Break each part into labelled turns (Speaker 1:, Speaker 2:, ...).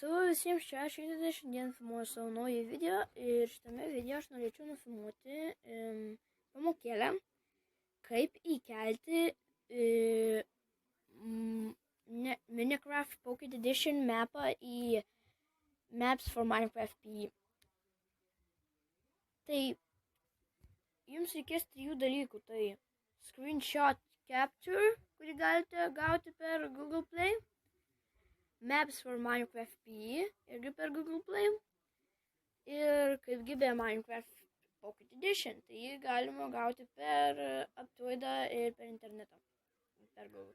Speaker 1: Savo visiems čia 60 dienų filmuoju savo naują video ir šitame video aš norėčiau nufilmuoti pamokėlę, kaip įkelti Minecraft Pocket Edition mapą į Maps for Minecraft PE. Tai jums reikės 3 dalykų, tai Screenshot Capture, kurį galite gauti per Google Play, Maps for Minecraft PE, irgi per Google Play, ir kaipgi be Minecraft Pocket Edition, tai jį galima gauti per Aptoidą ir per internetą, per Google.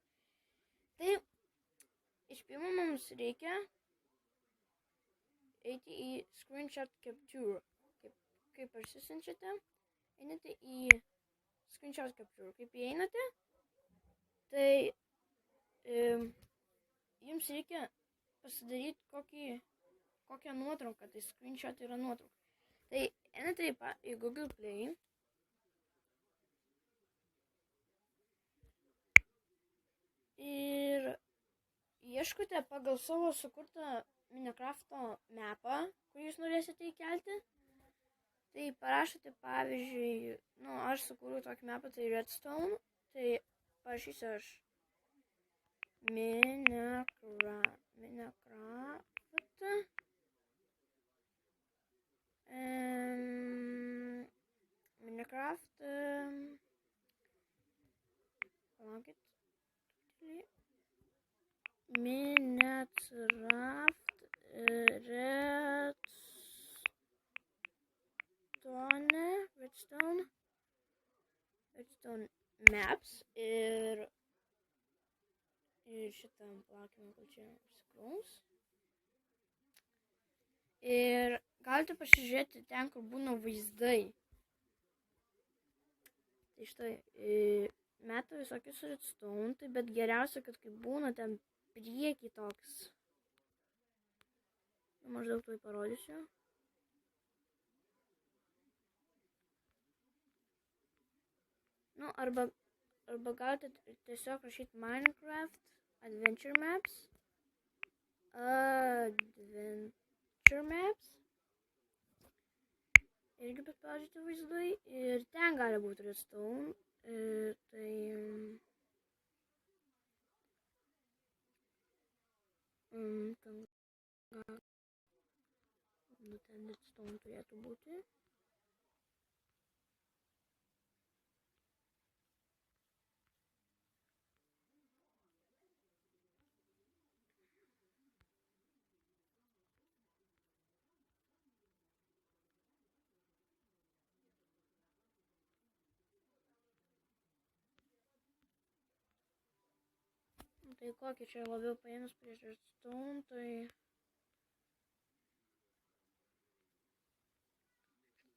Speaker 1: Tai iš pirmo mums reikia eiti į Screenshot Capture. Kaip parsisiunčiate, einate į Screenshot Capture. Kaip įeinate, tai jums reikia pasidaryti kokią nuotrauką, tai screenshot yra nuotrauka. Tai einate į Google Play ir ieškote pagal savo sukurtą Minecraft'o mapą, kurį jūs norėsite įkelti. Tai parašote, pavyzdžiui, aš sukūriau tokį mapą, tai Redstone, tai parašysiu aš Minecraft Redstone Maps ir šitą plakimą, kol čia apsiklaus. Ir galite pasižiūrėti ten, kur būna vaizdai. Tai štai, meta visokius redstone, tai bet geriausia, kad kai būna ten priekį toks. Maždaug tai parodysiu. Arba galite tiesiog rašyti Minecraft Adventure Maps. Irgi paspaudžiate vaizdai ir ten gali būti redstone. Tai ten redstone turėtų būti. Tai kokį čia labiau paėmus prieš redstone, tai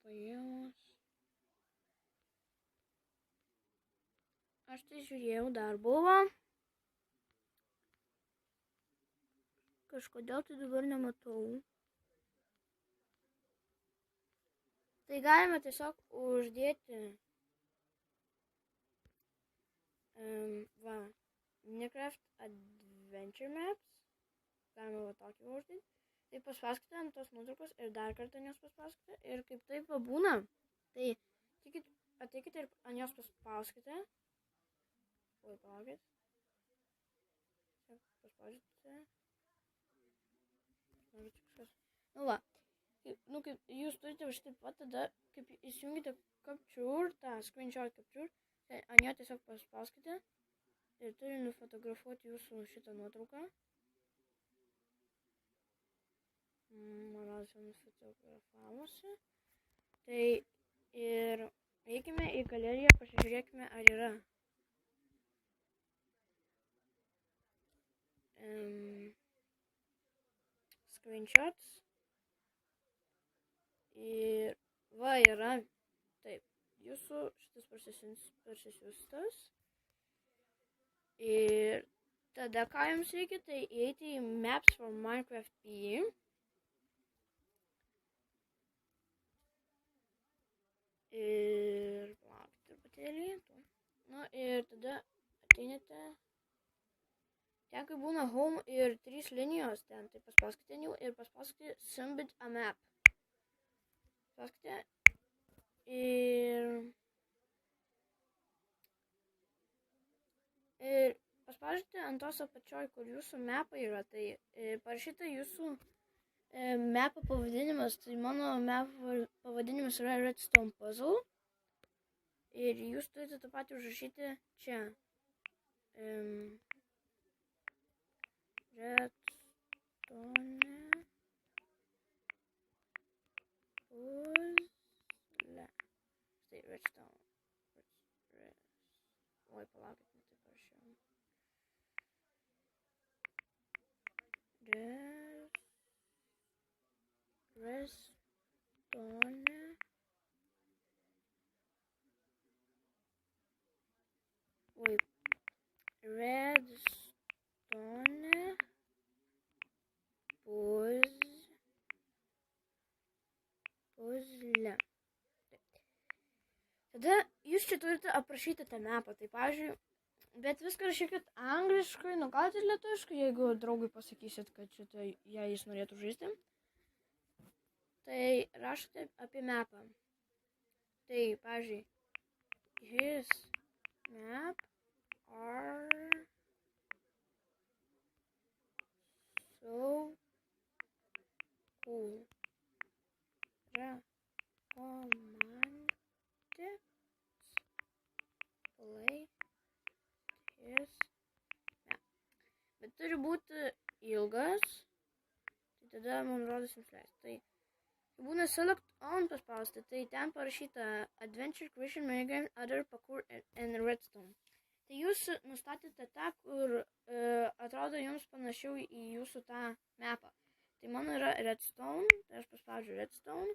Speaker 1: paėmus. Aš tai žiūrėjau, dar buvo. Kažkodėl tai dabar nematau. Tai galima tiesiog uždėti Minecraft Adventure Maps. Galima tokį uždėti. Tai paspauskite ant tos nuotraukos ir dar kartą ant jos paspauskite. Ir kaip taip būna, tai ateikite ir ant jos paspauskite. Oi, palaukit. Paspaudžiate. Kaip jūs turite užtai pat, tada kaip įsijungite Capture, tą Screenshot Capture, tai ant jo tiesiog paspauskite ir turi nufotografuoti jūsų šitą nuotrauką. Manas jau nufotografavosi. Tai ir eikime į galeriją, pasižiūrėkime, ar yra. Screenshots. Ir yra. Taip, jūsų šitas parsisiųstas. Ir tada ką jums reikia, tai įeiti į Maps for Minecraft PE. Ir palaukti truputėlį. Ir tada ateinate ten, kai būna home ir 3 linijos ten, tai paspauskite jų ir paspauskite submit a map. Paspauskite ir paspaudžiate ant tos apačioj, kur jūsų mapai yra, tai parašyta jūsų mapo pavadinimas, tai mano mapo pavadinimas yra Redstone Puzzle ir jūs turite tą patį užrašyti čia. Redstone Puzzle. Štai Redstone. Oi, palaukit, netaip parašiau. Redstone. Oi. Redstone Puzzle. Tada jūs čia turite aprašyti tą mapą. Tai, pavyzdžiui, bet viską rašykit angliškai, nu gal ir lietuviškai, jeigu draugui pasakysit, kad šitą, jei jis norėtų žaisti. Tai rašote apie mapą. Tai, pavyzdžiui, his map are so cool. Play his map. Bet turi būti ilgas. Tai tada, man rodos, jums leis. Tai būna select on paspausti, tai ten parašyta Adventure, Creation, Minigame, Other, Parkour and Redstone. Tai jūs nustatėte tą, kur atrodo jums panašiau į jūsų tą mapą. Tai mano yra Redstone, tai aš paspaudžiu Redstone.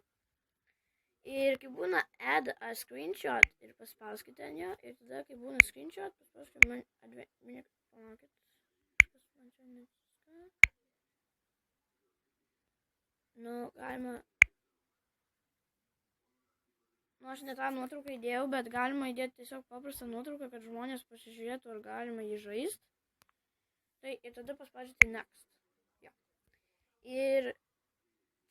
Speaker 1: Ir kai būna add a screenshot ir paspauskite ant jo, ir tada kai būna screenshot, paspauskite man palaukit. Nu, galima. Nu, aš ne tą nuotrauką įdėjau, bet galima įdėti tiesiog paprastą nuotrauką, kad žmonės pasižiūrėtų, ar galima jį žaisti. Tai ir tada paspaudžiate next. Jo. Ir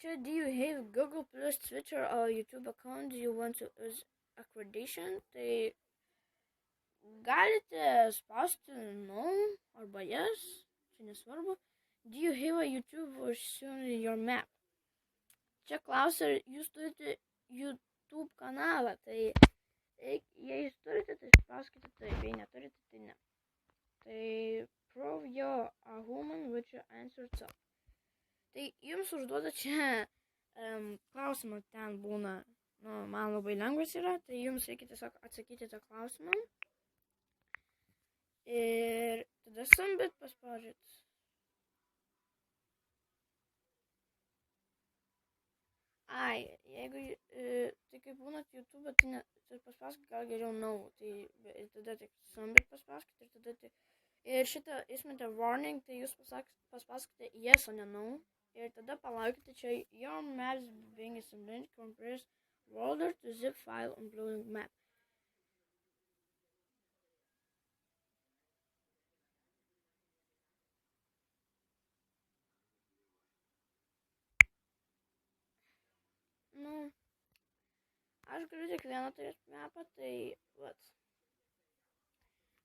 Speaker 1: čia, do you have Google Plus, Twitter or YouTube account? Do you want to use accreditation? Tai galite spausti no arba yes, čia nesvarbu. Do you have a YouTube or soon your map? Čia klausia, ar jūs turite YouTube kanalą, tai jei jūs turite, tai spauskite taip, jei neturite, tai ne. Tai prove you're a human with your answer so. Tai jums užduoda čia klausimą, ten būna, nu, man labai lengvas yra, tai jums reikia tiesiog atsakyti tą klausimą. Ir tada submit paspaudžiat. Ai, jeigu, tai kaip būnat YouTube, tai paspauskit gal geriau no, tai tada tik submit paspauskit ir tada tik, ir šitą įsmėte warning, tai jūs paspauskite yes, o ne no. Ir tada palaukite čia your maps being assembled compress folder to zip file uploading map. Nu, aš galiu tik vieną turėti mapą, tai vat.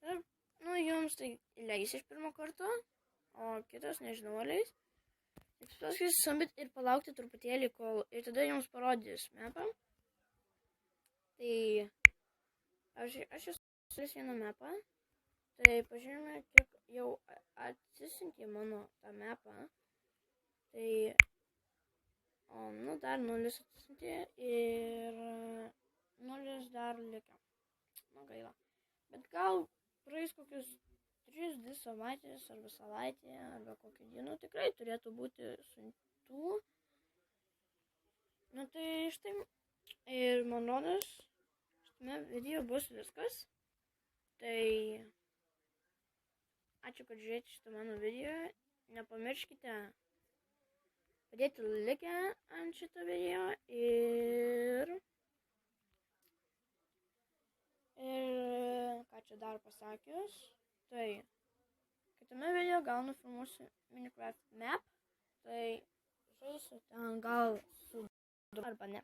Speaker 1: Ir, nu, jums tai leis iš pirmo karto, o kitas nežinau leis. Paskui submit ir palaukti truputėlį, kol ir tada jums parodys mapą. Tai aš esu vieną mapą. Tai pažiūrėjome, kiek jau atsisiuntė mano tą mapą. Tai nu, dar 0 atsisiuntė ir 0 dar likę. Nu, gaila. Bet gal praeis kokius 3-2 savaitės arba savaitė arba kokią dieną tikrai turėtų būti siuntų. Nu tai štai ir man rodos, šitame video bus viskas. Tai ačiū, kad žiūrėjote šitą mano video. Nepamirškite padėti laiką ant šitą video ir ką čia dar pasakius. Tai, kad kitame video gal nufilmuosiu Minecraft map, tai žaisiu ten gal su arba ne.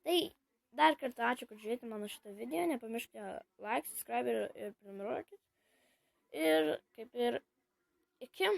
Speaker 1: Tai dar kartą ačiū, kad žiūrėjote mano šitą video, nepamirškite like, subscribe ir prenumeruokit. Ir kaip ir iki.